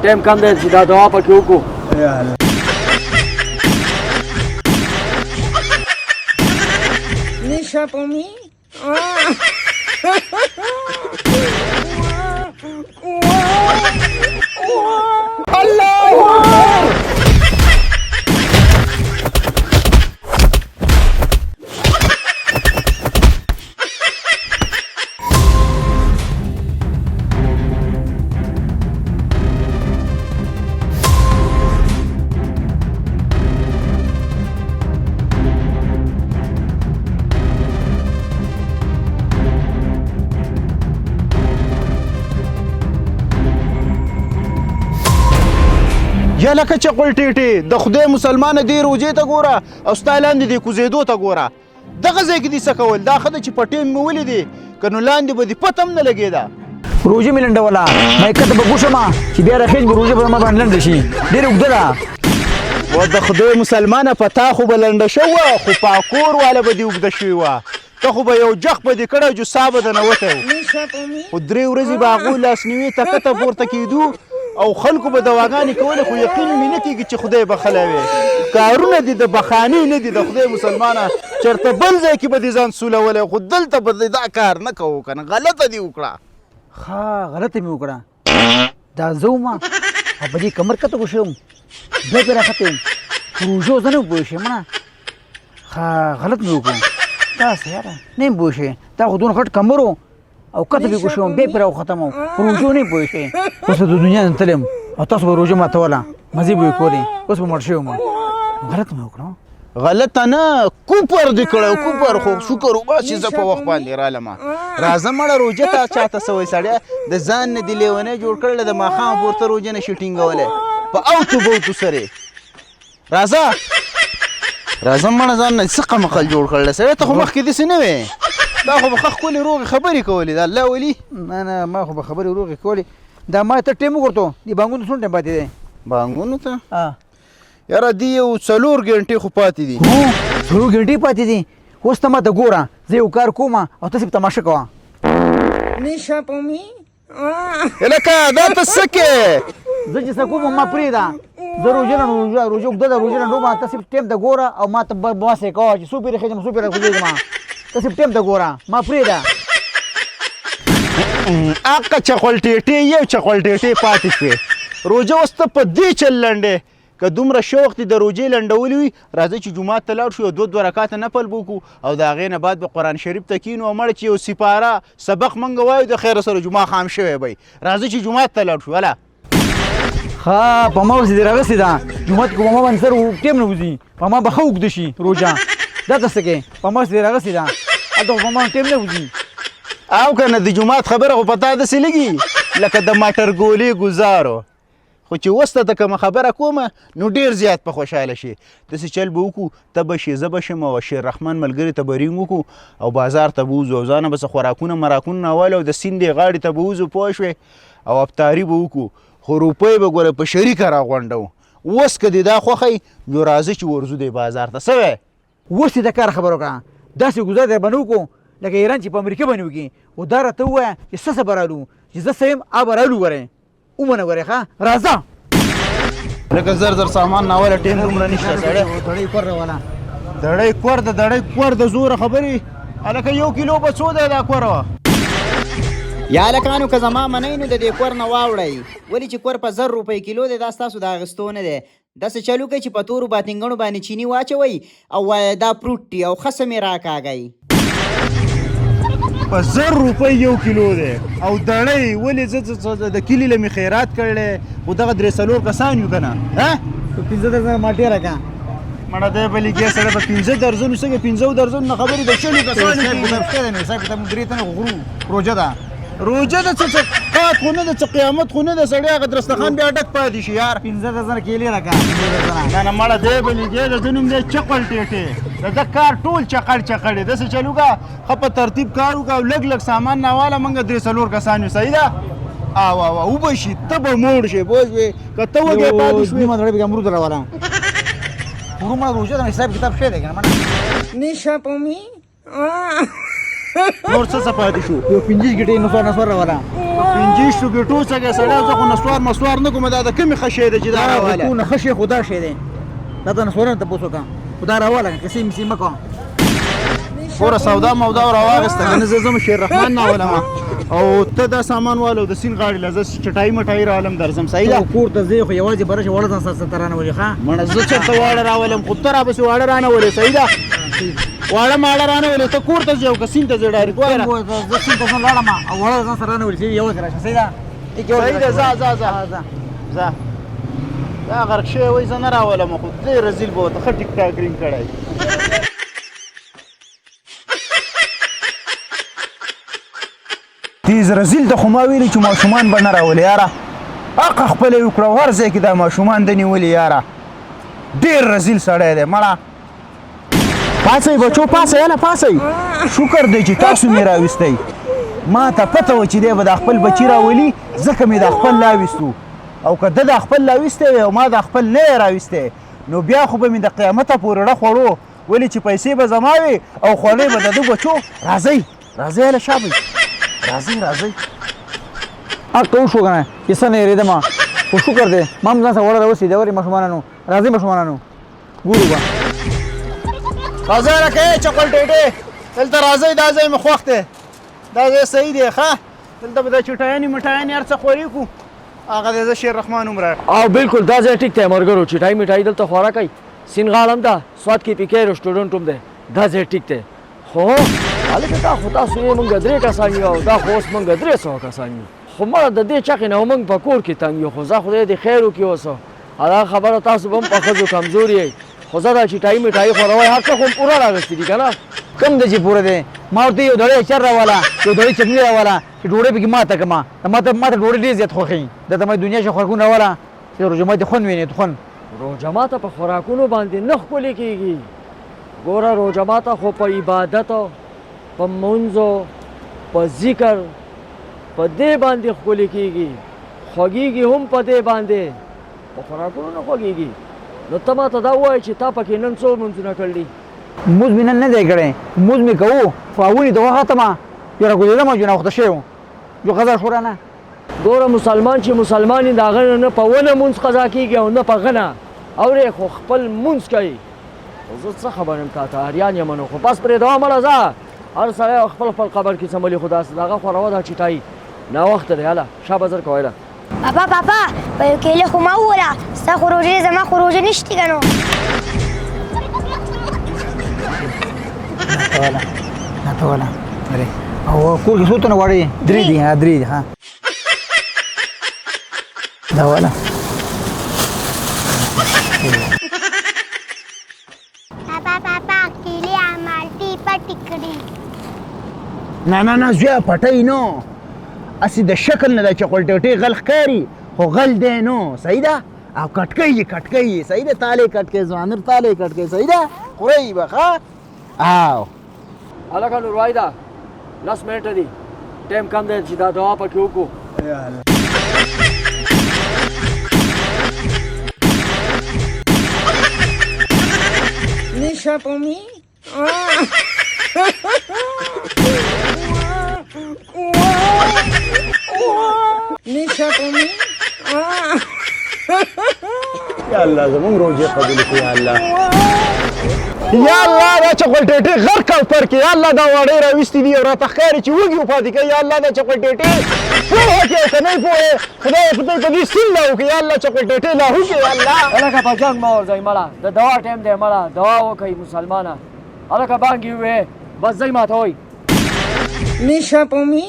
ټایم کم دی چې دا دعا پکې وکړو. Nisha for me? یا لکه چغول ټیټې د خدای مسلمانه دې روجې ته ګوره او ستا لاندې دې کوزېدو ته ګوره. دغه ځای کې دې څه کول؟ دا ښه ده چې په ټیم مې ولیدې، که نو لاندې به دې پته هم نه لګېده. روژه مې لنډوله، ما ښکته به ګوښمه چې بیا راخېږي به روژه به ما باندې لنډه شي. ډېره اوږده ده. و د خدای مسلمانه په تا خو به لنډه شوه، خو پاکور والا به دې اوږده شوې وه. ته خو به یو جخ به دې کړی جوسا به درنه وتی و. خو 3 ورځې به هغوی لاسنیوي ته کته پورته کېدو او خلکو به دواګانې کولې، خو یقین مې نه کېږي چې خدای بخلی وي. کارونه دي د بخانې نه دي د خدای مسلمانه. چېرته بل ځای کې به دې ځان سولولی، خو دلته به دې دا کار نه کوو که نه. غلطه دې وکړه. ښه غلطه مې وکړه. دا زه وم او په دې کمر کته وشوم، بیا پرې راښتی وم. روژو زه نه پوه شوم نه. ښه غلط مې وکړو. داسې یاره نه یم پوه شوې. دا خو دونه غټ کمر و او کته پې وشوم، بیا پرې راوختم و. روژو نه یم پوه شوې. اوس به د دنیا نه تلم او تاسو به روژه ماتوله، مزې به یې کولې. اوس به مړ شوی وم. غلط مې وکړه. غلطه نه، کوپر دې کړی. کوپر خو شکر وباسې زه په وخت باندې رالم. راځه مړه روژه ته چاته څه وایي سړی د ځان نه دې لیونی جوړ کړی، د ماښام پورته روژه نه شي ټینګولی په اوتو بوتو سرې. راځه راځه مړه ځان نه څه قمقل جوړ کړلی سړی. ته خو مخکې داسې نه وې. دا خو به ښه ښکلې روغې خبرې کولې د الله ولي. نه نه ما خو به خبرې روغې کولې. دا ما ته ټایم وګورتو دې بانګونو څومره ټایم پاتې دی؟ بانګونو ته یاره دې یو 4 ګنټې خو پاتې دي. 4 ګنټې پاتې دي. اوس ته ما ته ګوره، زه یو کار کوم او تاسې په تماشه کوه. Nisha for me? لکه دا ته څه کې؟ زه چې څه کوم ما پرېږده. زه روژه لنډوم، روژه اوږده ده، روژه لنډوم. تاسې ټایم ته ګوره او ما ته باسې کوه چې څو پېرې خېږم څو پېرې خوځېږم. تاسې ټایم ته ګوره، ما پرېږده. اقه چغول ټیټې یو چغول ټیټې پاتې شوې. روژه اوس ته په دې چل لنډې. که دومره شوق دې د روژې لنډولې وي، راځئ چې جومات ته لاړ شو، یو 2 رکعاته نفل به وکړو او د هغې نه بعد به قرآن شریف ته کینو او مړه چې یو سپاره سبق موږ وایو د خیره سره جمعه خام شوی به. راځئ چې جومات ته لاړ شو. هله ښه په ما ورسې دې راغستې ده. جومات کې په ما باندې سر ټایم نه وځي، په ما به ښه اوږده شي روژه. دا ته څه کوې؟ په ما ورسې دې راغستې ده، هلته خو په ما ټایم نه وځي. او که نه د جومات خبره خو په تا داسې لګي لکه د ماټر ګولې ګزارو. خو چې اوس ته کومه خبره کومه نو ډېر زیات په خوشحاله شي. داسې چل به وکړو، ته به شې زه به شم او شیر رحمان ملګري ته به رینګ وکړو او بازار ته به وځو او ځانه به څه خوراکونه مراکونه راولو او د سیندې غاړې ته به وځو پوه شوې او افطاري به وکړو. خو روپۍ به ګوره په شریکه راغونډو. اوس که دې دا خوښی نو راځه چې ورځو دی بازار ته. څه وی؟ اوس دې د کار خبره وکړه. داسې ګزار دی به نه وکړو لکه ایران چې په امریکا باندې وکړي. او دا راته ووایه چې څه څه به رالو، چې زه څه یم هغه به رالو. ګورې ومنه ګورې ښه راځه. لکه زر زر سامان ناوله ټیم دومره نشته سړی. دړۍ کور راوله. دړۍ کور د دړۍ کور د زوره خبرې. هلکه 1 کیلو به څو دی دا کور وه؟ یا هلکانو که زما منئ نو د دې کور نه واوړئ، ولې چې کور په 1000 روپۍ کیلو دی. دا ستاسو د اخیستو نه دی. داسې چلو کوئ چې په تورو باتنګڼو باندې چیني واچوئ او وایه دا پروټ دي او ښه څه مې راکاږئ. په 1000 روپۍ 1 کیلو دی او دړۍ. ولې زه د کلي له مې خیرات کړلی، خو دغه 3-4 کسان یو که نه. 15 درزنه ما ډېره کړه. مړه دی به لګیا سړی په 15 درزنو څنګه 15 درزنو نه خبرې د 40 کسانو حساب کتاب شته دی نو حساب کتاب 3 تنه غرو روژه ده. روژه ده څه قات خو نه ده، څه قیامت خو نه ده. سړی هغه درستخان بیا ډک پاتې شي یار. 15 درزنه کیلې راکړه. نه نه مړه دی به لګیا د ده نوم دی چقل ټیټې. د ده کار ټول چقړ چقړ دی. داسې چلو که ښه په ترتیب کار وکړه او لږ لږ سامان راواله. موږ 3-4 کسان یو. صحیح ده؟ او وبه شي ته به موړ شې پوه شوې. که ته وږی پاتې شوې نیمه دړۍ به امرود راوله. ورو مړه روژه ده حساب کتاب شی دی که نه. Nisha for me? نور څه پاتې شو یو 50 ګټې نسوار راواله 50 ګټو څنګه سړی زه خو نسوار مسوار نه کوم دا د کومې ښه شی دی چې دا راواله تو نه خشه خدا شه دی دا ته نسوار ته پوسو کا خدا راواله کسي مسی مکو پوره سودا مودا راواغسته کنه زه زم شیر رحمان نه ولما او ته دا سامان والو د سین غاړي لزه چټای مټای را عالم درځم صحیح ده کور ته زه خو یوازې برشه وړه ځان سره ترانه ولې ښا مړه زه چېرته واړه راولم خو ته رابسې واړه رانه ولې صحیح ده واړه ماړه رانه ولې ته کور ته ځې او که سیند ته ځې ډایرکټ وایه زه سین ته ځم لاړم او وړه ځان سره نه ولې یوازې راشه صحیح ده صحیح ده ځه دا غرق شوی وایي زه نه راولم خو ډېر رزیل به ورته ښه ټیک ټاکرینګ کړی تیز رزیل ته خو ما ویلي چې ماشومان به نه راولې یاره حقه خپله یې وکړه هر ځای کې دا ماشومان ده نیولي یاره ډېر رزیل سړی دی مړه پاڅئ بچو پاڅئ یاله پاڅئ شکر دی چې تاسو مې راویستی ما ته پته وه چې دی به دا خپل بچي راولي ځکه مې دا خپل لاویستو او که ده دا خپل لاویستی وی او ما دا خپل نه یې راویستی نو بیا خو به مې د قیامته پورې ړه خوړو ولې چې پیسې به زما وي او خولۍ به د ده بچو راځئ راځئ هله شابئ راځئ حق وشو که نه چې څه نه هېرېدم خو شکر دی ما هم ځان سره وړه راوسي دی ورې ماشومانانو راځئ ماشومانانو ګورو به راځئ لکه چپل ټېټې دلته راځئ دا ځای مې خوښ دی دا ځای صحیح دی ښه دلته به دا چټیانې مټیانې هر څه خوري کړو هغه دی زه شیر رحمان هم راغی او بالکل دا ځای ټیک دی ملګرو چټای میټای دلته خوراک کوي سین غاړه هم ده سواد کې پیکې رسټورنټ هم دی دا ځای ټیک دی خو هلکه دا خو تاسو یې موږ 3 کسان یو او دا خو اوس موږ 300 کسان یو خو مړه د دې چغې نه موږ په کور کې تنګ یو خو زه خدای دې خیر وکړي اوسه دا خبره تاسو به هم په ښځو کمزور یئ خو زه دا چټایي میټایي خوروئ هر څه خو هم پوره راغوښتي دي که نه کم دی چې پوره دی ما ورته یو دړی اچر راواله یو دړی چټني راواله چې ډوډۍ پکې ماته کړمه ما ته ډوډۍ ډېر زیات خوښوي دلته مې دنیا شه خوراکونه راواله چې روژه ماتې خوند وینې خوند روژه ماته په خوراکونو باندې نه ښکلې کېږي ګوره روژه ماته خو په عبادتو په منځو په ذکر په دې باندې ښکلې کېږي خوږېږي هم په دې باندې په خوراکونو نه خوږېږي نو ته ماته دا ووایې چې تا پکې نن څو لمونځونه کړي لمونځ مې نن نه دی کړی لمونځ مې کوو خو اولې ته وختمه بیا راکوزېدم جو ناوخته شوی وم جو قضا شو رانه ګوره مسلمان چې مسلمان یې د هغه نه په ونه مونځ قضا کېږي او نه په غنه اورې خو خپل مونځ کوي خو زه څه خبر یم تا ته اریان یم نو خو بس پرېږدوه مړه ځه هر سړی خپل خپل قبر کې څملي خو داسې د هغه خوروه دا چټایي ناوخته دی هله شا به زر کوی له پاپا په یو کیله خو ما وویله ستا خو روژې زما خو روژه نشته که نو ناته والا او کور کې څو تنه غواړې 3 دي ها 3 دي ها دا والا پاپا کیله مالټي پټې کړي نه زویه پټی نو اسې د شکل نه د چقلټوټې غل ښکاري خو غل دی نو صحیح ده او کټکۍ یې صحیح ده تالې کټکۍ ځوانر تالې کټکۍ صحیح ده خورئ به ښه او هلکه نوروايده 10 منټه دي ټایم کم دی چې دا دعا پکې وکړو Nisha por mí. Nisha por mí. یا الله زمونږ روژې قبول کړي یا الله یا الله دا چقلټېټې غرق او پر کې یا الله دا واړې راویستي دي او راته ښکاري چې وږي وپاتې کوي یا الله دا چقلټېټې پوهه کې که نه یې پوهې خدای په دې په دې سیند لا وکړي یا الله چقلټېټې لا وکړي یا الله هلکه په جنګ مه ورځئ مړه د دوا ټایم دی مړه دوا وکئ مسلمانه هلکه بانګ یې ووې بس ځئ ماته وایي Nisha por mí.